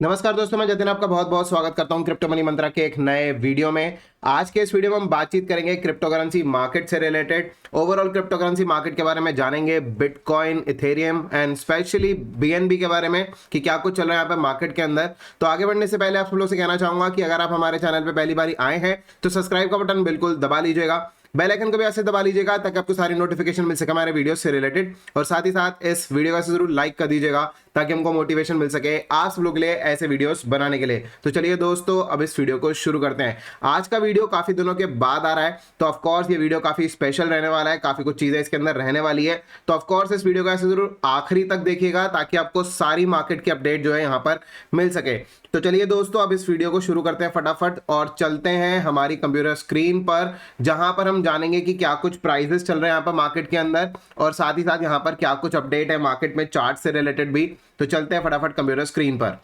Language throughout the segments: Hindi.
नमस्कार दोस्तों, मैं जतिन आपका बहुत बहुत स्वागत करता हूं क्रिप्टो मनी मंत्रा के एक नए वीडियो में। आज के इस वीडियो में हम बातचीत करेंगे क्रिप्टो करेंसी मार्केट से related. Overall crypto currency market के बारे में जानेंगे, bitcoin, Ethereum and specially BNB के बारे में कि क्या कुछ चल रहा है यहाँ पे मार्केट के अंदर। तो आगे बढ़ने से पहले आप सब लोग से कहना चाहूंगा कि अगर आप हमारे चैनल पर पहली बार आए हैं तो सब्सक्राइब का बटन बिल्कुल दबा लीजिएगा, बेल आइकन को भी ऐसे दबा लीजिएगा ताकि आपको सारी नोटिफिकेशन मिल सके हमारे वीडियो से रिलेटेड। और साथ ही साथ इस वीडियो को जरूर लाइक कर दीजिएगा ताकि हमको मोटिवेशन मिल सके आप सब लोग के लिए ऐसे वीडियोस बनाने के लिए। तो चलिए दोस्तों, अब इस वीडियो को शुरू करते हैं। आज का वीडियो काफी दिनों के बाद आ रहा है, तो ऑफ कोर्स ये वीडियो काफी स्पेशल रहने वाला है, काफी कुछ चीजें इसके अंदर रहने वाली है। तो ऑफ कोर्स इस वीडियो को ऐसे जरूर आखिरी तक देखिएगा ताकि आपको सारी मार्केट की अपडेट जो है यहाँ पर मिल सके। तो चलिए दोस्तों, अब इस वीडियो को शुरू करते हैं फटाफट और चलते हैं हमारी कंप्यूटर स्क्रीन पर, जहां पर हम जानेंगे कि क्या कुछ प्राइसेस चल रहे हैं यहाँ पर मार्केट के अंदर और साथ ही साथ यहाँ पर क्या कुछ अपडेट है मार्केट में चार्ट से रिलेटेड भी। तो चलते हैं फटाफट कंप्यूटर स्क्रीन पर।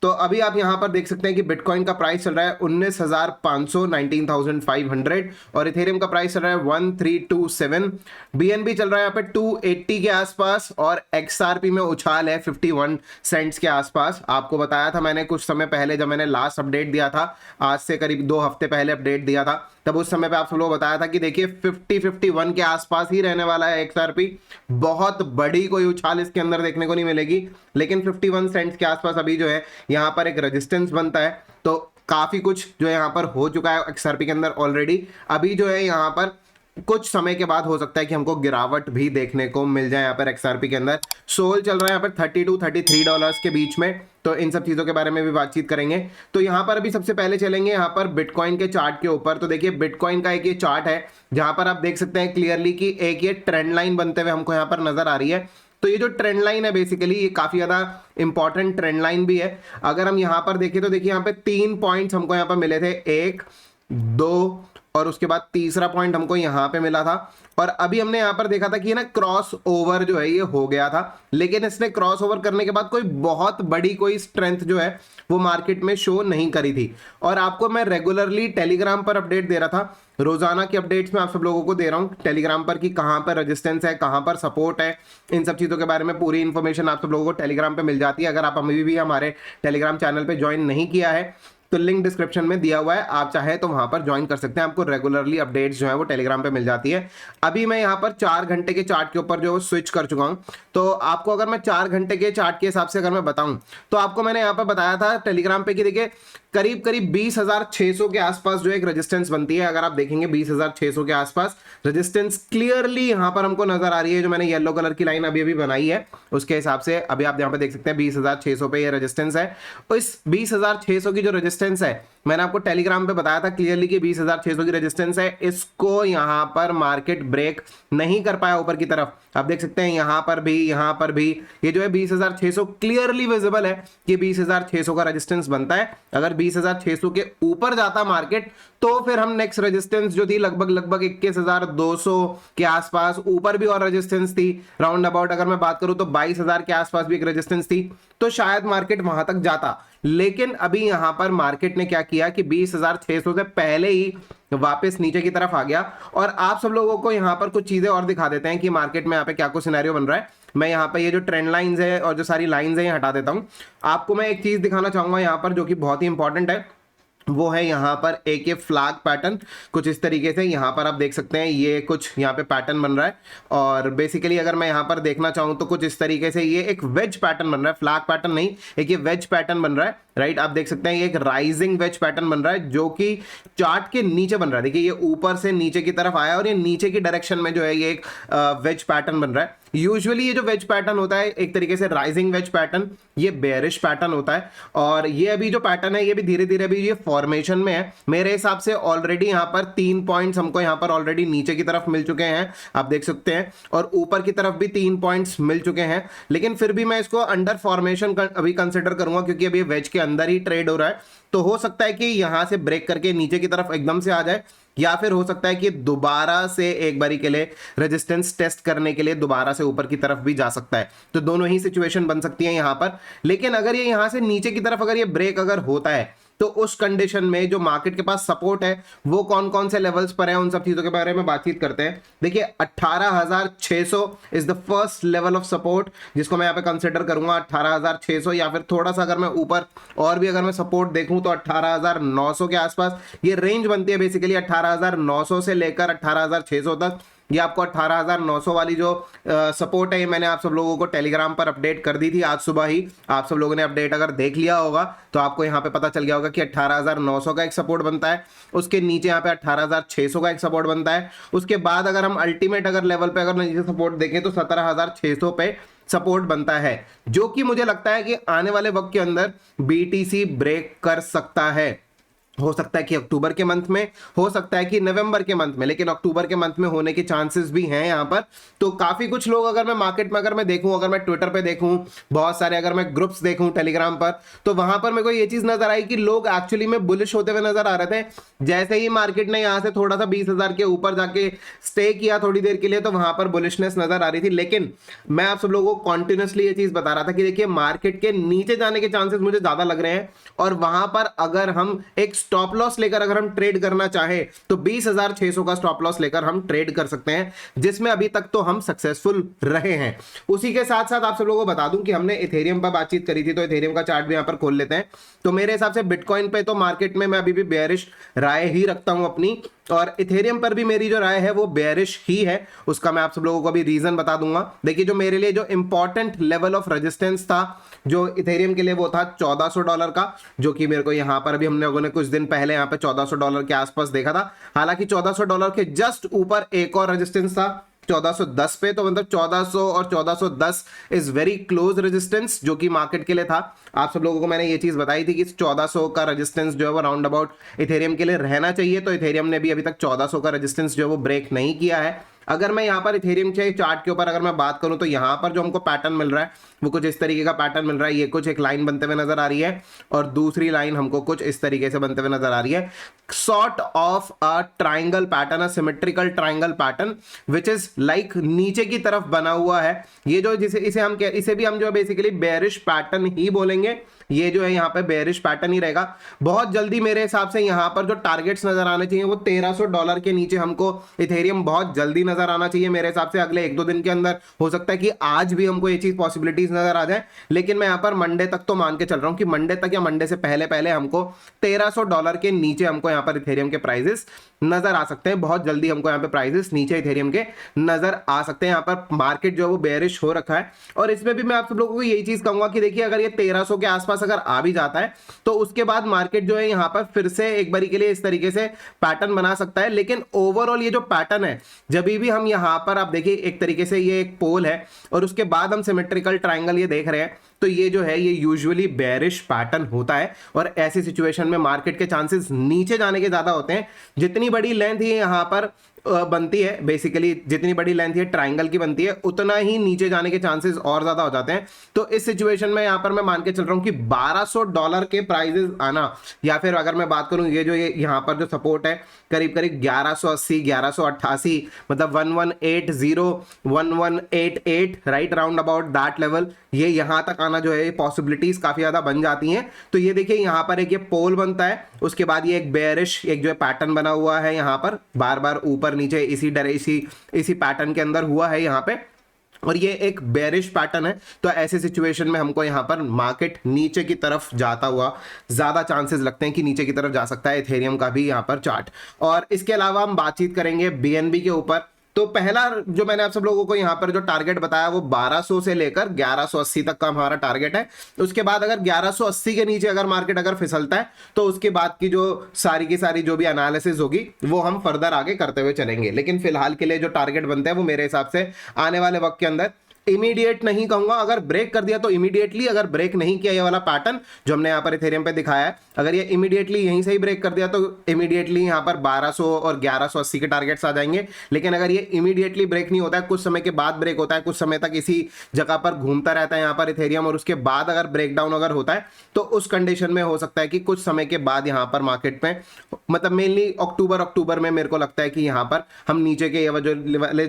तो अभी आप यहां पर देख सकते हैं कि बिटकॉइन का प्राइस चल रहा है 19,500 19,500 और इथेरियम का प्राइस चल रहा है 1327। बीएनबी चल रहा है यहाँ पे 280 के आसपास और एक्सआरपी में उछाल है 51 सेंट्स के आसपास। आपको बताया था मैंने कुछ समय पहले, जब मैंने लास्ट अपडेट दिया था, आज से करीब 2 हफ्ते पहले अपडेट दिया था, तब उस समय पे आप सब लोग बताया था कि देखिए 50-51 के आसपास ही रहने वाला है एक्सआरपी। बहुत बड़ी कोई उछाल इसके अंदर देखने को नहीं मिलेगी, लेकिन 51 सेंट्स के आसपास अभी जो है यहाँ पर एक रेजिस्टेंस बनता है। तो काफी कुछ जो है यहाँ पर हो चुका है एक्सआरपी के अंदर ऑलरेडी। अभी जो है यहाँ पर कुछ समय के बाद हो सकता है कि हमको गिरावट भी देखने को मिल जाए यहाँ पर एक्सआरपी के अंदर। सोल चल रहा है यहाँ पर $32-33 के बीच में। तो इन सब चीजों के बारे में भी बातचीत करेंगे। तो यहाँ पर अभी सबसे पहले चलेंगे यहाँ पर बिटकॉइन के चार्ट के ऊपर। तो देखिए बिटकॉइन का एक ये चार्ट है जहां पर आप देख सकते हैं क्लियरली कि एक ये ट्रेंड लाइन बनते हुए हमको यहाँ पर नजर आ रही है। तो ये जो ट्रेंड लाइन है बेसिकली ये काफी ज्यादा इंपॉर्टेंट ट्रेंड लाइन भी है। अगर हम यहाँ पर देखें तो देखिए यहाँ पे 3 पॉइंट्स हमको यहाँ पर मिले थे, 1, 2 और उसके बाद तीसरा पॉइंट हमको यहाँ पे मिला था। और अभी हमने यहाँ पर देखा था कि ना क्रॉस ओवर जो है ये हो गया था, लेकिन इसने क्रॉस ओवर करने के बाद कोई बहुत बड़ी कोई स्ट्रेंथ जो है वो मार्केट में शो नहीं करी थी। और आपको मैं रेगुलरली टेलीग्राम पर अपडेट दे रहा था, रोजाना की अपडेट्स में आप सब लोगों को दे रहा हूँ टेलीग्राम पर कि कहाँ पर रेजिस्टेंस है, कहाँ पर सपोर्ट है। इन सब चीजों के बारे में पूरी इन्फॉर्मेशन आप सब लोगों को टेलीग्राम पे मिल जाती है। अगर आप अभी भी हमारे टेलीग्राम चैनल पे ज्वाइन नहीं किया है तो लिंक डिस्क्रिप्शन में दिया हुआ है, आप चाहे तो वहां पर ज्वाइन कर सकते हैं। आपको रेगुलरली अपडेट्स जो है वो टेलीग्राम पे मिल जाती है। अभी मैं यहाँ पर 4 घंटे के चार्ट के ऊपर जो स्विच कर चुका हूं। तो आपको अगर मैं 4 घंटे के चार्ट के हिसाब से अगर मैं बताऊं तो आपको मैंने यहाँ पर बताया था टेलीग्राम पे कि देखिए करीब करीब 20,600 के आसपास जो एक रेजिस्टेंस बनती है। अगर आप देखेंगे 20,600 के आसपास रेजिस्टेंस क्लियरली यहाँ पर हमको नजर आ रही है। जो मैंने येलो कलर की लाइन अभी अभी बनाई है उसके हिसाब से अभी आप यहाँ पे देख सकते हैं 20,600 पे ये रेजिस्टेंस है। तो इस 20,600 की जो रेजिस्टेंस है मैंने आपको टेलीग्राम पे बताया था क्लियरली कि 20,600 की रेजिस्टेंस है। इसको यहाँ पर मार्केट ब्रेक नहीं कर पाया ऊपर की तरफ। आप देख सकते हैं यहाँ पर भी ये जो है 20,600 क्लियरली विजिबल है कि 20,600 का रेजिस्टेंस बनता है। अगर 20,600 के ऊपर जाता मार्केट तो फिर हम नेक्स्ट रेजिस्टेंस जो थी लगभग 21,200 के आसपास, ऊपर भी और रेजिस्टेंस थी राउंड अबाउट। अगर मैं बात करूं तो 22,000 के आसपास भी एक रेजिस्टेंस थी, तो शायद मार्केट वहां तक जाता। लेकिन अभी यहां पर मार्केट ने क्या किया कि 20,600 से पहले ही वापस नीचे की तरफ आ गया। और आप सब लोगों को यहां पर कुछ चीजें और दिखा देते हैं कि मार्केट में यहाँ पे क्या कुछ सिनेरियो बन रहा है। मैं यहाँ पे ये जो ट्रेंड लाइंस है और जो सारी लाइंस है ये हटा देता हूं। आपको मैं एक चीज दिखाना चाहूंगा यहाँ पर जो कि बहुत ही इंपॉर्टेंट है, वो है यहाँ पर एक ये फ्लैग पैटर्न। कुछ इस तरीके से यहाँ पर आप देख सकते हैं ये कुछ यहाँ पे पैटर्न बन रहा है। और बेसिकली अगर मैं यहाँ पर देखना चाहूँ तो कुछ इस तरीके से ये एक वेज पैटर्न बन रहा है, फ्लैग पैटर्न नहीं, एक ये वेज पैटर्न बन रहा है। राइट, आप देख सकते हैं ये एक राइजिंग वेज पैटर्न बन रहा है जो कि चार्ट के नीचे बन रहा है। देखिए ये ऊपर से नीचे की तरफ आया और ये नीचे की डायरेक्शन में जो है ये एक वेज पैटर्न बन रहा है। यूजुअली ये जो वेज पैटर्न होता है एक तरीके से राइजिंग वेज पैटर्न, ये बेयरिश पैटर्न होता है। और ये अभी जो पैटर्न है ये भी धीरे धीरे अभी ये फॉर्मेशन में है। मेरे हिसाब से ऑलरेडी यहाँ पर 3 पॉइंट्स हमको यहाँ पर ऑलरेडी नीचे की तरफ मिल चुके हैं, आप देख सकते हैं, और ऊपर की तरफ भी 3 पॉइंट्स मिल चुके हैं। लेकिन फिर भी मैं इसको अंडर फॉर्मेशन अभी कंसिडर करूंगा क्योंकि अभी वेज के अंदर ही ट्रेड हो रहा है। तो हो सकता है कि यहां से ब्रेक करके नीचे की तरफ एकदम से आ जाए, या फिर हो सकता है कि दोबारा से एक बारी के लिए रेजिस्टेंस टेस्ट करने के लिए दोबारा से ऊपर की तरफ भी जा सकता है। तो दोनों ही सिचुएशन बन सकती है यहां पर। लेकिन अगर ये यहां से नीचे की तरफ अगर ये ब्रेक अगर होता है तो उस कंडीशन में जो मार्केट के पास सपोर्ट है वो कौन कौन से लेवल्स पर है, उन सब चीजों के बारे में बातचीत करते हैं। देखिए 18,600 is the first level of support जिसको मैं यहाँ पे कंसिडर करूंगा, 18,600, या फिर थोड़ा सा अगर मैं ऊपर और भी अगर मैं सपोर्ट देखूं तो 18,900 के आसपास ये रेंज बनती है बेसिकली। 18,900 से लेकर 18,600 तक ये आपको 18,900 वाली जो सपोर्ट है, ये मैंने आप सब लोगों को टेलीग्राम पर अपडेट कर दी थी आज सुबह ही। आप सब लोगों ने अपडेट अगर देख लिया होगा तो आपको यहाँ पे पता चल गया होगा कि 18,900 का एक सपोर्ट बनता है, उसके नीचे यहाँ पे 18,600 का एक सपोर्ट बनता है। उसके बाद अगर हम अल्टीमेट अगर लेवल पे अगर नीचे सपोर्ट देखें तो 17,600 पे सपोर्ट बनता है, जो कि मुझे लगता है कि आने वाले वक्त के अंदर बीटीसी ब्रेक कर सकता है। हो सकता है कि अक्टूबर के मंथ में, हो सकता है कि नवंबर के मंथ में, लेकिन अक्टूबर के मंथ में होने के चांसेस भी हैं यहाँ पर। तो काफी कुछ लोग अगर मैं मार्केट में अगर मैं देखूं, अगर मैं ट्विटर पे देखूं, बहुत सारे अगर मैं ग्रुप्स देखूं टेलीग्राम पर, तो वहां पर मेरे को ये चीज नजर आई कि लोग एक्चुअली में बुलिश होते हुए नजर आ रहे थे। जैसे ही मार्केट ने यहाँ से थोड़ा सा 20,000 के ऊपर जाके स्टे किया थोड़ी देर के लिए, तो वहां पर बुलिशनेस नजर आ रही थी। लेकिन मैं आप सब लोगों को कॉन्टिन्यूसली ये चीज बता रहा था कि देखिए मार्केट के नीचे जाने के चांसेस मुझे ज्यादा लग रहे हैं, और वहां पर अगर हम एक स्टॉप लॉस लेकर अगर हम ट्रेड करना चाहे तो 20,600 का स्टॉप लॉस लेकर हम ट्रेड कर सकते हैं, जिसमें अभी तक तो हम सक्सेसफुल रहे हैं। उसी के साथ साथ आप सब लोगों को बता दूं कि हमने इथेरियम पर बातचीत करी थी, तो इथेरियम का चार्ट भी यहां पर खोल लेते हैं। तो मेरे हिसाब से बिटकॉइन पे तो मार्केट में मैं अभी भी बेयरिश राय ही रखता हूं अपनी, और इथेरियम पर भी मेरी जो राय है वो बेयरिश ही है। उसका मैं आप सब लोगों को अभी रीजन बता दूंगा। देखिए जो मेरे लिए जो इंपॉर्टेंट लेवल ऑफ रेजिस्टेंस था जो इथेरियम के लिए, वो था $1,400 का, जो कि मेरे को यहाँ पर अभी हम लोगों ने कुछ दिन पहले यहाँ पे $1,400 के आसपास देखा था। हालांकि $1,400 के जस्ट ऊपर एक और रेजिस्टेंस था 1410 पे, तो मतलब 1400 और 1410 इज वेरी क्लोज रेजिस्टेंस जो कि मार्केट के लिए था। आप सब लोगों को मैंने ये चीज बताई थी कि 1400 का रेजिस्टेंस जो है वो राउंड अबाउट इथेरियम के लिए रहना चाहिए। तो इथेरियम ने भी अभी तक 1400 का रेजिस्टेंस जो है वो ब्रेक नहीं किया है। अगर मैं यहाँ पर इथेरियम के चार्ट के ऊपर अगर मैं बात करूं तो यहाँ पर जो हमको पैटर्न मिल रहा है वो कुछ इस तरीके का पैटर्न मिल रहा है। ये कुछ एक लाइन बनते हुए नजर आ रही है और दूसरी लाइन हमको कुछ इस तरीके से बनते हुए नजर आ रही है। Sort of a triangle pattern, a symmetrical triangle pattern which is like नीचे की तरफ बना हुआ है। ये जो जिसे इसे भी हम जो बेसिकली बेयरिश पैटर्न ही बोलेंगे। ये जो है यहाँ पे बेयरिश पैटर्न ही रहेगा। बहुत जल्दी मेरे हिसाब से यहाँ पर जो टारगेट्स नजर आने चाहिए वो $1,300 के नीचे हमको इथेरियम बहुत जल्दी नजर आना चाहिए मेरे हिसाब से। अगले 1-2 दिन के अंदर हो सकता है कि आज भी हमको ये चीज पॉसिबिलिटीज नजर आ जाए, लेकिन मैं यहाँ पर मंडे तक तो मान के चल रहा हूँ कि मंडे तक या मंडे से पहले पहले हमको $1,300 के नीचे हमको यहाँ पर इथेरियम के प्राइजेस नजर आ सकते हैं। बहुत जल्दी हमको यहाँ पे प्राइजेस नीचे इथेरियम के नजर आ सकते हैं। यहाँ पर मार्केट जो है वो बेयरिश हो रखा है, और इसमें भी मैं आप सब लोगों को यही चीज कहूंगा कि देखिए अगर ये 1300 के आसपास अगर आ भी जाता है तो उसके बाद मार्केट जो है यहाँ पर फिर से एक बारी के लिए इस तरीके से पैटर्न बना सकता है। लेकिन ओवरऑल ये जो पैटर्न है, जब भी हम यहाँ पर आप देखिए एक तरीके से ये एक पोल है और उसके बाद हम सिमेट्रिकल ट्राइंगल ये देख रहे हैं, तो ये जो है ये यूजुअली बेयरिश पैटर्न होता है, और ऐसी सिचुएशन में मार्केट के चांसेस नीचे जाने के ज्यादा होते हैं। जितनी बड़ी लेंथ ये यहाँ पर बनती है, बेसिकली जितनी बड़ी लेंथ ये ट्राइंगल की बनती है, उतना ही नीचे जाने के चांसेस और ज्यादा हो जाते हैं। तो इस सिचुएशन में यहाँ पर मैं मान के चल रहा हूँ कि $1,200 के प्राइजेस आना, या फिर अगर मैं बात करूँ ये जो ये यहाँ पर जो सपोर्ट है करीब करीब 1180 1188, मतलब 1180 1188 right round about that level, ये यहाँ तक आना जो है पॉसिबिलिटीज काफी ज्यादा बन जाती हैं। तो ये देखिए यहाँ पर एक ये पोल बनता है, उसके बाद ये एक बेयरिश एक जो है पैटर्न बना हुआ है, यहाँ पर बार बार ऊपर नीचे इसी पैटर्न के अंदर हुआ है यहाँ पे, और ये एक बेयरिश पैटर्न है। तो ऐसे सिचुएशन में हमको यहाँ पर मार्केट नीचे की तरफ जाता हुआ ज्यादा चांसेस लगते हैं कि नीचे की तरफ जा सकता है इथेरियम का भी यहाँ पर चार्ट। और इसके अलावा हम बातचीत करेंगे बीएनबी के ऊपर। तो पहला जो मैंने आप सब लोगों को यहाँ पर जो टारगेट बताया वो 1200 से लेकर 1180 तक का हमारा टारगेट है। उसके बाद अगर 1180 के नीचे अगर मार्केट अगर फिसलता है तो उसके बाद की जो सारी की सारी जो भी एनालिसिस होगी वो हम फर्दर आगे करते हुए चलेंगे। लेकिन फिलहाल के लिए जो टारगेट बनते हैं वो मेरे हिसाब से आने वाले वक्त के अंदर इमीडिएट नहीं कहूंगा, अगर ब्रेक कर दिया तो इमीडिएटली, अगर ब्रेक नहीं किया ये वाला पैटर्न जो हमने यहाँ पर इथेरियम पे दिखाया है, अगर ये इमीडिएटली यहीं से ही ब्रेक कर दिया तो इमीडिएटली यहाँ पर 1200 और 1180 के टारगेट्स आ जाएंगे। लेकिन अगर ये इमीडिएटली ब्रेक नहीं होता है, कुछ समय के बाद ब्रेक होता है, कुछ समय तक इसी जगह पर घूमता रहता है यहाँ पर इथेरियम, और उसके बाद अगर ब्रेकडाउन अगर होता है तो उस कंडीशन में हो सकता है कि कुछ समय के बाद यहाँ पर मार्केट में, मतलब मेनली अक्टूबर में मेरे को लगता है कि यहाँ पर हम नीचे के जो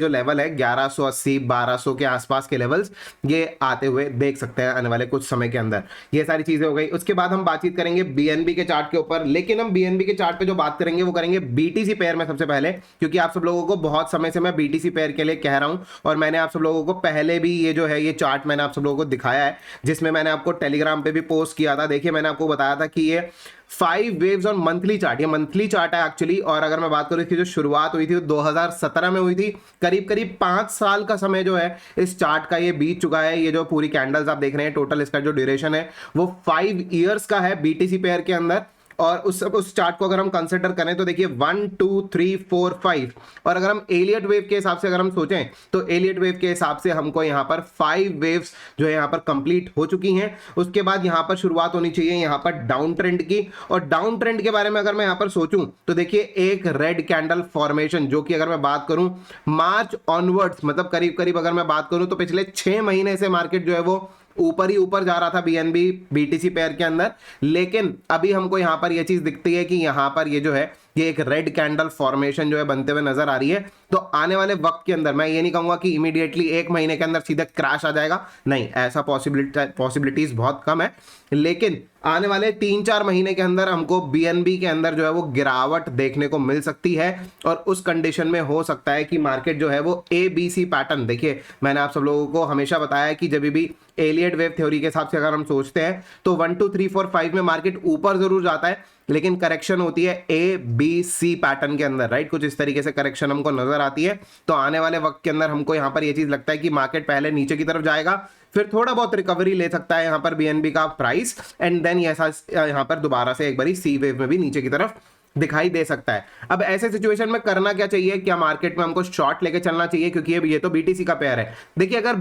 लेवल है 1180 1200 के आसपास के लेवल्स ये आते हुए देख सकते हैं आने वाले कुछ समय के अंदर। ये सारी चीजें हो गई। उसके बाद हम बातचीत करेंगे बीएनबी के चार्ट के ऊपर, लेकिन हम बीएनबी के चार्ट पे जो बात करेंगे वो करेंगे बीटीसी पेयर में सबसे पहले, क्योंकि आप सब लोगों को बहुत समय से मैं बीटीसी पेयर के लिए कह रहा हूं और मैंने आप सब लोगों को पहले भी ये जो है ये चार्ट मैंने आप सब लोगों को दिखाया है, जिसमें मैंने आपको टेलीग्राम पे भी पोस्ट किया था। देखिए मैंने आपको बताया था कि ये 5 वेव्स ऑन मंथली चार्ट, ये मंथली चार्ट है एक्चुअली। और अगर मैं बात करूं इसकी जो शुरुआत हुई थी वो 2017 में हुई थी। करीब करीब 5 साल का समय जो है इस चार्ट का ये बीत चुका है। ये जो पूरी कैंडल्स आप देख रहे हैं, टोटल इसका जो ड्यूरेशन है वो 5 ईयर्स का है बीटीसी पेयर के अंदर। और उस चार्ट को अगर हम कंसिडर करें तो देखिए 1 2 3 4 5, और अगर हम एलियट वेव के हिसाब से अगर हम सोचें तो एलियट वेव के हिसाब से हमको यहाँ पर 5 वेव्स जो है यहाँ पर कंप्लीट हो चुकी हैं। उसके बाद यहाँ पर शुरुआत होनी चाहिए यहाँ पर डाउन ट्रेंड की। और डाउन ट्रेंड के बारे में अगर मैं यहाँ पर सोचूं तो देखिए एक रेड कैंडल फॉर्मेशन, जो कि अगर मैं बात करूं मार्च ऑनवर्ड्स, मतलब करीब करीब अगर मैं बात करूं तो पिछले 6 महीने से मार्केट जो है वो ऊपर ही ऊपर जा रहा था बीएनबी बीटीसी पेयर के अंदर। लेकिन अभी हमको यहां पर यह चीज दिखती है कि यहां पर ये जो है ये एक रेड कैंडल फॉर्मेशन जो है बनते हुए नजर आ रही है। तो आने वाले वक्त के अंदर मैं ये नहीं कहूंगा कि इमीडिएटली 1 महीने के अंदर सीधा क्रैश आ जाएगा, नहीं, ऐसा पॉसिबिलिटीज बहुत कम है। लेकिन आने वाले 3-4 महीने के अंदर हमको बीएनबी के अंदर जो है वो गिरावट देखने को मिल सकती है। और उस कंडीशन में हो सकता है कि मार्केट जो है वो ABC पैटर्न, देखिए मैंने आप सब लोगों को हमेशा बताया है कि जब भी एलियट वेव थ्योरी के हिसाब से अगर हम सोचते हैं तो 1 2 3 4 5 में मार्केट ऊपर जरूर जाता है, लेकिन करेक्शन होती है ABC पैटर्न के अंदर, राइट। कुछ इस तरीके से करेक्शन हमको नजर आती है। तो आने वाले वक्त के अंदर हमको यहाँ पर यह चीज लगता है कि मार्केट पहले नीचे की तरफ जाएगा, फिर थोड़ा बहुत रिकवरी ले सकता है यहाँ पर बीएनबी का प्राइस, एंड देन यहाँ पर दोबारा से एक बारी सी वेव में भी नीचे की तरफ दिखाई दे सकता है। अब ऐसे सिचुएशन में करना क्या चाहिए, क्या मार्केट में हमको शॉर्ट लेके चलना चाहिए, क्योंकि ये तो बीटीसी का पेयर है। देखिए अगर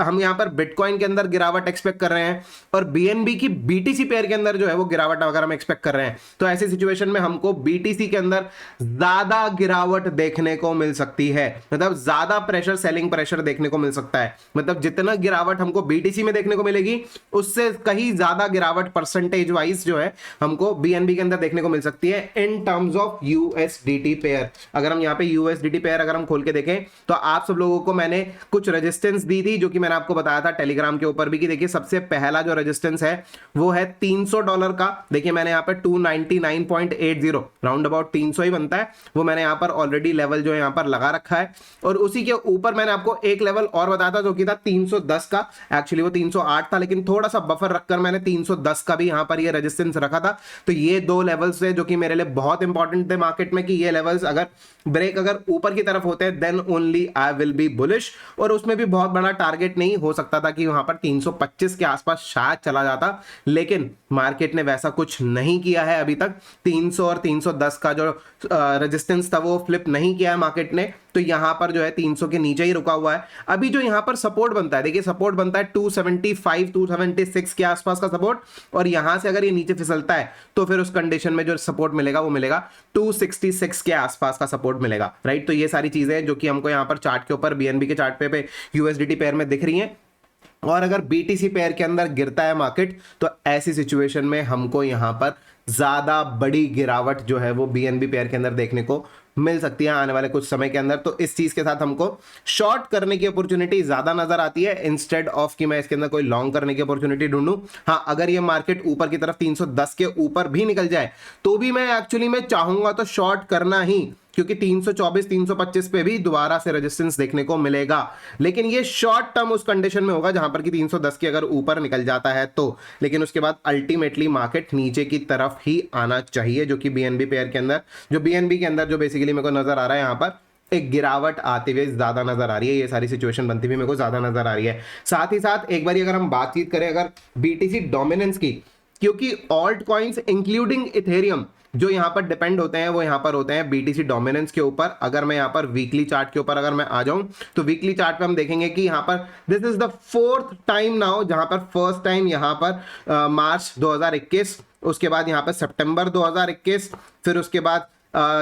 हम यहां पर बिटकॉइन के अंदर गिरावट एक्सपेक्ट कर रहे हैं और बीएनबी की बीटीसी पेयर के अंदर जो है वो गिरावट अगर हम एक्सपेक्ट कर रहे हैं, तो ऐसे सिचुएशन में हमको बीटीसी के अंदर ज्यादा गिरावट देखने को मिल सकती है, मतलब ज्यादा प्रेशर, सेलिंग प्रेशर देखने को मिल सकता है। मतलब जितना गिरावट हमको बीटीसी में देखने को मिलेगी उससे कहीं ज्यादा गिरावट परसेंटेज वाइज जो है हमको बीएनबी के अंदर देखने को मिल सकती है in terms of USDT pair. अगर हम यहाँ पे यूएसडीटी पेयर अगर हम खोल के देखें तो आप सब लोगों को मैंने कुछ रेजिस्टेंस दी थी, जो कि मैंने आपको बताया था टेलीग्राम के ऊपर भी कि देखिए सबसे पहला जो रेजिस्टेंस है वो है $300 का। देखिए मैंने यहाँ पे 299.80 राउंड अबाउट 300 ही बनता है, वो मैंने यहाँ पर ऑलरेडी लेवल जो है यहाँ पर लगा रखा है। और उसी के ऊपर मैंने आपको एक लेवल और बताया था जो कि था 310 का। एक्चुअली वो 308 था, लेकिन थोड़ा सा बफर रखकर मैंने 310 का भी यहाँ पर ये रेजिस्टेंस रखा था। तो ये दो लेवल्स है जो कि मेरे लिए बहुत इंपॉर्टेंट थे मार्केट में, कि ये लेवल्स अगर ब्रेक अगर ऊपर की तरफ होते हैं then only I will be bullish. और उसमें भी बहुत बड़ा टारगेट नहीं हो सकता था कि वहां पर 325 के आसपास शायद चला जाता, लेकिन मार्केट ने वैसा कुछ नहीं किया है अभी तक। 300 और 310 का जो रेजिस्टेंस था वो फ्लिप नहीं किया है मार्केट ने, तो यहां पर जो है 300 के नीचे ही रुका हुआ है। अभी जो यहां पर सपोर्ट बनता है, देखिए सपोर्ट बनता है 275 276 के आसपास का सपोर्ट, और यहां से अगर ये नीचे फिसलता है तो फिर उस कंडीशन में जो सपोर्ट मिलेगा वो मिलेगा 266 के आसपास का सपोर्ट मिलेगा, राइट। तो ये सारी चीजें जो कि हमको यहां पर चार्ट के ऊपर बीएनबी के चार्ट पे यूएसडीटी पेयर में दिख रही हैं। और अगर बीटीसी पेयर के अंदर गिरता है मार्केट तो ऐसी सिचुएशन में हमको यहां पर ज्यादा बड़ी गिरावट जो है वो बीएनबी पेयर के अंदर देखने को मिल सकती है आने वाले कुछ समय के अंदर। तो इस चीज के साथ हमको शॉर्ट करने की अपॉर्चुनिटी ज्यादा नजर आती है इंस्टेड ऑफ कि मैं इसके अंदर कोई लॉन्ग करने की अपॉर्चुनिटी ढूंढूं। हाँ, अगर ये मार्केट ऊपर की तरफ 310 के ऊपर भी निकल जाए तो भी मैं एक्चुअली में चाहूंगा तो शॉर्ट करना ही, क्योंकि 324 325 पे भी दोबारा से रेजिस्टेंस देखने को मिलेगा। लेकिन ये शॉर्ट टर्म उस कंडीशन में होगा जहां पर कि 310 के अगर ऊपर निकल जाता है तो, लेकिन उसके बाद अल्टीमेटली मार्केट नीचे की तरफ ही आना चाहिए, जो कि बीएनबी पेयर के अंदर जो बेसिकली मेरे को नजर आ रहा है यहां पर एक गिरावट आते हुए ज्यादा नजर आ रही है। ये सारी सिचुएशन बनती हुई मेरे को ज्यादा नजर आ रही है। साथ ही साथ एक बार अगर हम बातचीत करें अगर बीटीसी डोमिनेंस की, क्योंकि ऑल्ट कॉइन्स इंक्लूडिंग इथेरियम जो यहां पर डिपेंड होते हैं वो यहां पर होते हैं बीटीसी डोमिनेंस के ऊपर। अगर मैं यहां पर वीकली चार्ट के ऊपर अगर मैं आ जाऊं तो वीकली चार्ट पे हम देखेंगे कि यहां पर this is the 4th time now, जहां पर फर्स्ट टाइम यहां पर मार्च 2021, उसके बाद यहां पर सितंबर 2021, फिर उसके बाद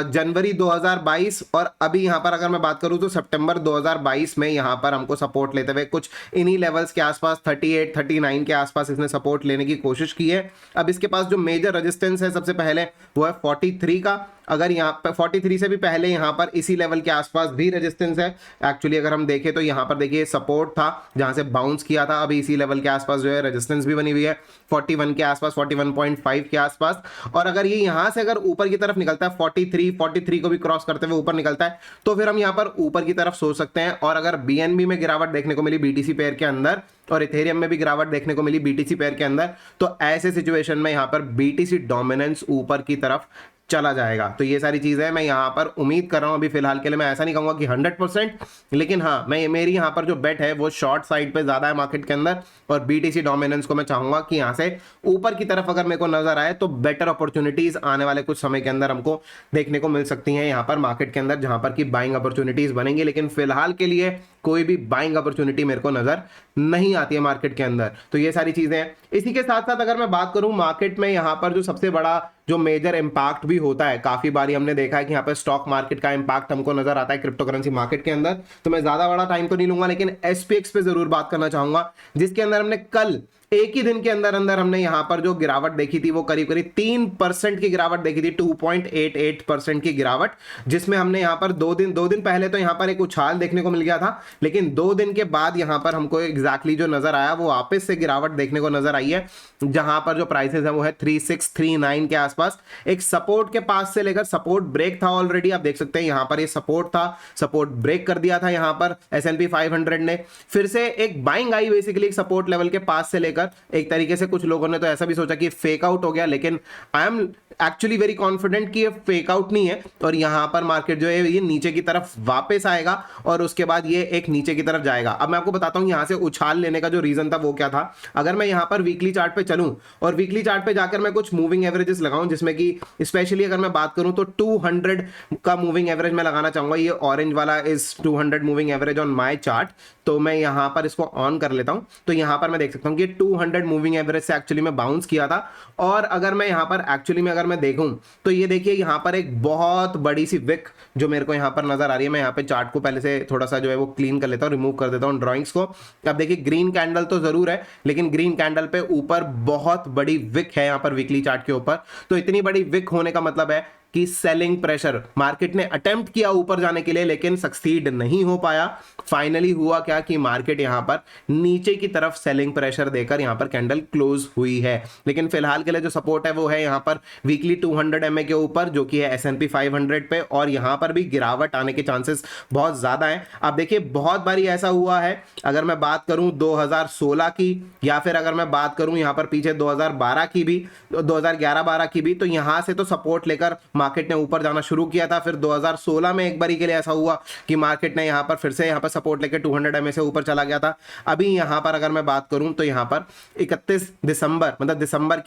जनवरी 2022, और अभी यहां पर अगर मैं बात करूं तो सितंबर 2022 में यहां पर हमको सपोर्ट लेते हुए कुछ इन्हीं लेवल्स के आसपास 38 39 के आसपास इसने सपोर्ट लेने की कोशिश की है। अब इसके पास जो मेजर रेजिस्टेंस है सबसे पहले वो है 43 का, अगर यहाँ पर 43 से भी पहले यहाँ पर इसी लेवल के आसपास भी रेजिस्टेंस है। एक्चुअली अगर हम देखें तो यहाँ पर देखिए सपोर्ट था जहां से बाउंस किया था, अभी इसी लेवल के आसपास जो है रेजिस्टेंस भी बनी हुई है 41 के आसपास, 41.5 के आसपास। और अगर ये यहाँ से अगर ऊपर की तरफ निकलता है 43 को भी क्रॉस करते हुए ऊपर निकलता है तो फिर हम यहाँ पर ऊपर की तरफ सोच सकते हैं। और अगर बीएनबी में गिरावट देखने को मिली बीटीसी पेयर के अंदर और इथेरियम में भी गिरावट देखने को मिली बीटीसी पेयर के अंदर, तो ऐसे सिचुएशन में यहाँ पर बीटीसी डोमिनेंस ऊपर की तरफ चला जाएगा। तो ये सारी चीजें मैं यहाँ पर उम्मीद कर रहा हूँ। अभी फिलहाल के लिए मैं ऐसा नहीं कहूंगा कि 100%, लेकिन हाँ मैं मेरी यहाँ पर जो बेट है वो शॉर्ट साइड पे ज्यादा है मार्केट के अंदर, और बीटीसी डोमिनेंस को मैं चाहूंगा कि यहाँ से ऊपर की तरफ अगर मेरे को नजर आए तो बेटर अपॉर्चुनिटीज आने वाले कुछ समय के अंदर हमको देखने को मिल सकती हैं यहाँ पर मार्केट के अंदर, जहां पर की बाइंग अपॉर्चुनिटीज बनेंगी। लेकिन फिलहाल के लिए कोई भी बाइंग अपॉर्चुनिटी मेरे को नजर नहीं आती है मार्केट के अंदर। तो ये सारी चीजें हैं। इसी के साथ साथ अगर मैं बात करूं मार्केट में यहाँ पर जो सबसे बड़ा जो मेजर इंपैक्ट भी होता है, काफी बारी हमने देखा है कि यहाँ पर स्टॉक मार्केट का इंपैक्ट हमको नजर आता है क्रिप्टो करेंसी मार्केट के अंदर। तो मैं ज्यादा बड़ा टाइम तो नहीं लूंगा, लेकिन एसपीएक्स पे जरूर बात करना चाहूंगा, जिसके अंदर हमने कल एक ही दिन के अंदर अंदर हमने यहां पर जो गिरावट देखी थी वो करीब करीब 3% की गिरावट देखी थी, 2.88% की गिरावट, जिसमें हमने यहां पर दो दिन पहले तो यहां पर एक उछाल देखने को मिल गया था, लेकिन 2 दिन के बाद यहां पर हमको एग्जैक्टली जो नजर आया वो वापस से गिरावट देखने को नजर आई है, जहां पर जो प्राइसेस है वो है 3639 के आसपास। एक सपोर्ट के पास से लेकर सपोर्ट ब्रेक था ऑलरेडी, आप देख सकते हैं यहां पर ये सपोर्ट था, सपोर्ट ब्रेक कर दिया था यहां पर S&P 500 ने, फिर से एक buying I basically support level के पास से लेकर। एक तरीके से कुछ लोगों ने तो ऐसा भी सोचा कि फेक आउट हो गया, लेकिन I am actually very confident कि ये फेक आउट नहीं है, और यहां पर मार्केट जो है ये नीचे की तरफ वापस आएगा और उसके बाद ये एक नीचे की तरफ जाएगा। अब मैं आपको बताता हूं यहां से उछाल लेने का जो रीजन था वो क्या था। अगर मैं यहां पर वीकली चार्ट पे चलूं और वीकली चार्ट पे जाकर मैं कुछ मूविंग एवरेजेस लगाऊं, जिसमें कि स्पेशली अगर मैं बात करूं तो 200 का मूविंग एवरेज मैं लगाना चाहूंगा। ये ऑरेंज वाला is 200 moving average on my chart, तो मैं यहां पर इसको ऑन कर लेता हूं। तो यहां पर मैं देख सकता हूं कि 200 मूविंग एवरेज से एक्चुअली में बाउंस किया था। और अगर मैं यहां पर एक्चुअली में अगर मैं देखूं तो ये देखिए यहां पर एक बहुत बड़ी सी विक जो मेरे को यहां पर नजर आ रही है। मैं यहां पे चार्ट को पहले से थोड़ा सा जो है वो क्लीन कर लेता हूं, रिमूव कर देता हूं ड्राइंग्स को। अब देखिए ग्रीन कैंडल तो जरूर है, लेकिन ग्रीन कैंडल पे ऊपर बहुत बड़ी विक है यहां पर वीकली चार्ट के ऊपर। तो इतनी बड़ी विक होने का मतलब है कि सेलिंग प्रेशर, मार्केट ने अटेम्प्ट किया ऊपर जाने के लिए लेकिन सक्सीड नहीं हो पाया। फाइनली हुआ क्या कि मार्केट यहां पर नीचे की तरफ सेलिंग प्रेशर देकर यहां पर कैंडल क्लोज हुई है। लेकिन फिलहाल के लिए जो सपोर्ट है वो है यहां पर वीकली 200 MA के ऊपर, जो कि है S&P 500 पे, और यहां पर भी गिरावट आने के चांसेस बहुत ज्यादा हैं। अब देखिए बहुत बारी ऐसा हुआ है, अगर मैं बात करूं 2016 की, या फिर अगर मैं बात करूं यहां पर पीछे 2012 की भी, 2011-12 की भी, तो यहां से तो सपोर्ट लेकर मार्केट ने ऊपर जाना शुरू किया था। फिर 2016 में एक बारी के लिए ऐसा हुआ कि मार्केट ने यहां पर फिर से यहां पर सपोर्ट लेकर 200 MA से ऊपर चला गया था। अभी यहां पर अगर मैं बात करूं तो यहां पर 31 दिसंबर, मतलब दिसंबर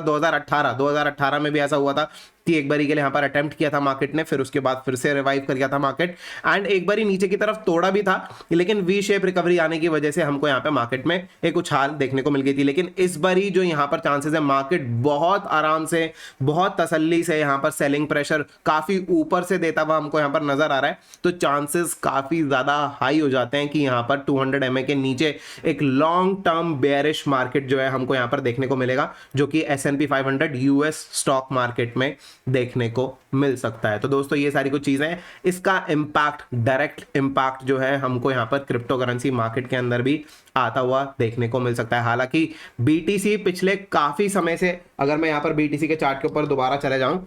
2018 में भी ऐसा हुआ था कि एक बारी के लिए यहां पर अटेम्प्ट किया था मार्केट ने, फिर उसके बाद फिर से रिवाइव कर गया था मार्केट, एंड एक बारी नीचे की तरफ तोड़ा भी था, लेकिन वी शेप रिकवरी आने की वजह से हमको यहां पे मार्केट में एक उछाल देखने को मिल गई थी। लेकिन इस बारी जो यहां पर चांसेस है, मार्केट बहुत आराम से, बहुत तसल्ली से यहां पर सेलिंग प्रेशर काफी ऊपर से देता हुआ हमको यहां पर नजर आ रहा है। तो चांसेस काफी ज्यादा हाई हो जाते हैं कि यहां पर 200 MA के नीचे एक लॉन्ग टर्म बेयरिश मार्केट जो है हमको यहां पर देखने को मिलेगा, जो कि S&P 500 यूएस स्टॉक मार्केट में देखने को मिल सकता है। तो दोस्तों ये सारी कुछ चीजें, इसका इंपैक्ट, डायरेक्ट इंपैक्ट जो है हमको यहां पर क्रिप्टो करेंसी मार्केट के अंदर भी आता हुआ देखने को मिल सकता है। हालांकि बीटीसी पिछले काफी समय से, अगर मैं यहां पर बीटीसी के चार्ट के ऊपर दोबारा चले जाऊं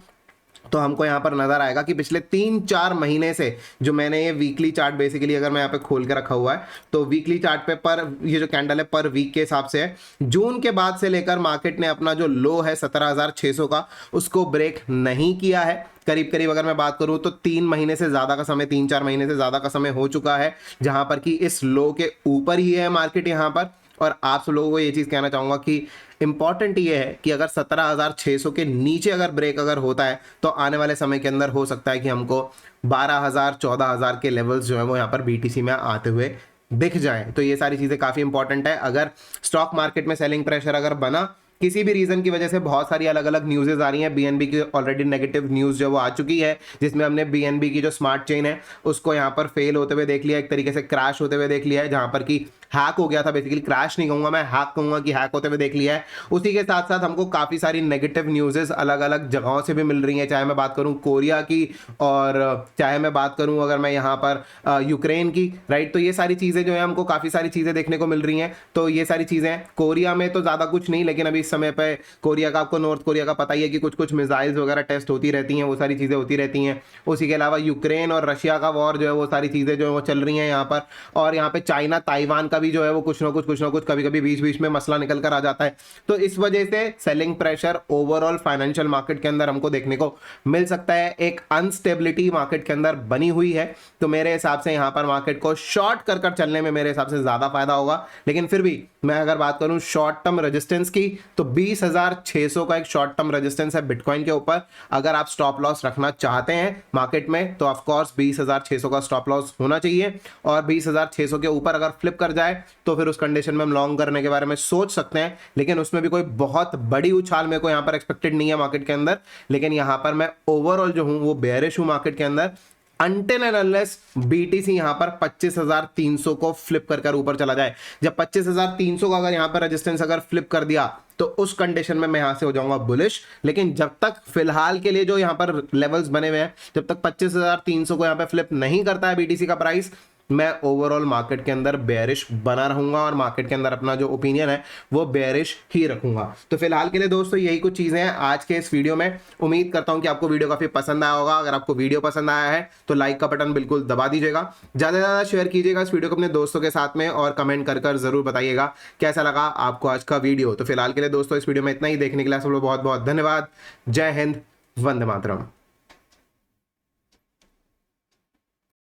तो हमको यहां पर नजर आएगा कि पिछले 3-4 महीने से जो मैंने ये वीकली चार्ट बेसिकली अगर मैं यहां पे खोल के रखा हुआ है, तो वीकली चार्ट पे पर ये जो कैंडल है पर वीक के हिसाब से है, जून के बाद से लेकर मार्केट ने अपना जो लो है 17,600 का, उसको ब्रेक नहीं किया है। करीब करीब अगर मैं बात करूं तो 3 महीने से ज्यादा का समय, 3-4 महीने से ज्यादा का समय हो चुका है जहां पर कि इस लो के ऊपर ही है मार्केट यहां पर। और आप सब लोगों को ये चीज कहना चाहूंगा कि इंपॉर्टेंट ये है कि अगर 17,600 के नीचे अगर ब्रेक अगर होता है तो आने वाले समय के अंदर हो सकता है कि हमको 12,000 14,000 के लेवल्स जो है वो यहाँ पर बीटीसी में आते हुए दिख जाएं। तो ये सारी चीजें काफी इंपॉर्टेंट है। अगर स्टॉक मार्केट में सेलिंग प्रेशर अगर बना किसी भी रीजन की वजह से बहुत सारी अलग अलग न्यूज़ेज आ रही हैं। बीएनबी की ऑलरेडी नेगेटिव न्यूज़ जो वो आ चुकी है, जिसमें हमने बीएनबी की जो स्मार्ट चेन है उसको यहाँ पर फेल होते हुए देख लिया, एक तरीके से क्रैश होते हुए देख लिया है, जहाँ पर कि हैक हो गया था। बेसिकली क्रैश नहीं कहूंगा मैं, हैक कहूंगा कि हैक होते हुए देख लिया है। उसी के साथ साथ हमको काफ़ी सारी नेगेटिव न्यूज़ेज अलग अलग जगहों से भी मिल रही हैं, चाहे मैं बात करूं कोरिया की और चाहे मैं बात करूं अगर मैं यहाँ पर यूक्रेन की, राइट। तो ये सारी चीज़ें जो है हमको काफ़ी सारी चीज़ें देखने को मिल रही हैं। तो ये सारी चीज़ें कोरिया में तो ज़्यादा कुछ नहीं, लेकिन अभी इस समय पे कोरिया का, आपको नॉर्थ कोरिया का पता ही है कि कुछ कुछ मिसाइल्स वगैरह टेस्ट होती रहती हैं, वो सारी चीज़ें होती रहती हैं। उसी के अलावा यूक्रेन और रशिया का वॉर जो है वो सारी चीज़ें जो है वो चल रही हैं यहाँ पर। और यहाँ पे चाइना ताइवान का भी जो है वो कुछ ना कुछ कभी कभी बीच बीच में मसला निकल कर आ जाता है। तो इस वजह से selling pressure overall financial market के अंदर हमको देखने को मिल सकता है। एक अनस्टेबिलिटी मार्केट के अंदर बनी हुई है। तो मेरे हिसाब से यहाँ पर मार्केट को शॉर्ट कर कर चलने में मेरे हिसाब से ज्यादा फायदा होगा। लेकिन फिर भी मैं अगर बात करूं शॉर्ट टर्म रेजिस्टेंस की, तो 20,600 का एक शॉर्ट टर्म रेजिस्टेंस है बिटकॉइन के ऊपर। अगर आप स्टॉप लॉस रखना चाहते हैं मार्केट में तो ऑफ कोर्स 20,600 का स्टॉप लॉस होना चाहिए। और 20,600 के ऊपर अगर फ्लिप कर जाए तो फिर उस कंडीशन में हम लॉन्ग करने के बारे में सोच सकते हैं। लेकिन उसमें भी कोई बहुत बड़ी उछाल मेरे को यहाँ पर एक्सपेक्टेड नहीं है मार्केट के अंदर। लेकिन यहाँ पर मैं ओवरऑल जो हूँ वो बेयरिश हूँ मार्केट के अंदर, अनटिल एंड अनलेस बीटीसी यहां पर 25,300 को फ्लिप कर ऊपर चला जाए। जब 25,300 का अगर यहां पर रेजिस्टेंस अगर फ्लिप कर दिया तो उस कंडीशन में मैं यहां से हो जाऊंगा बुलिश। लेकिन जब तक फिलहाल के लिए जो यहां पर लेवल्स बने हुए हैं, जब तक 25,300 को यहां पर फ्लिप नहीं करता है बीटीसी का प्राइस, मैं ओवरऑल मार्केट के अंदर बेयरिश बना रहूंगा और मार्केट के अंदर अपना जो ओपिनियन है वो बेयरिश ही रखूंगा। तो फिलहाल के लिए दोस्तों यही कुछ चीजें हैं आज के इस वीडियो में। उम्मीद करता हूं कि आपको वीडियो काफी पसंद आया होगा। अगर आपको वीडियो पसंद आया है तो लाइक का बटन बिल्कुल दबा दीजिएगा, ज्यादा से ज्यादा शेयर कीजिएगा इस वीडियो को अपने दोस्तों के साथ में, और कमेंट कर जरूर बताइएगा कैसा लगा आपको आज का वीडियो। तो फिलहाल के लिए दोस्तों इस वीडियो में इतना ही। देखने के लिए आप लोग बहुत बहुत धन्यवाद। जय हिंद, वंदे मातरम।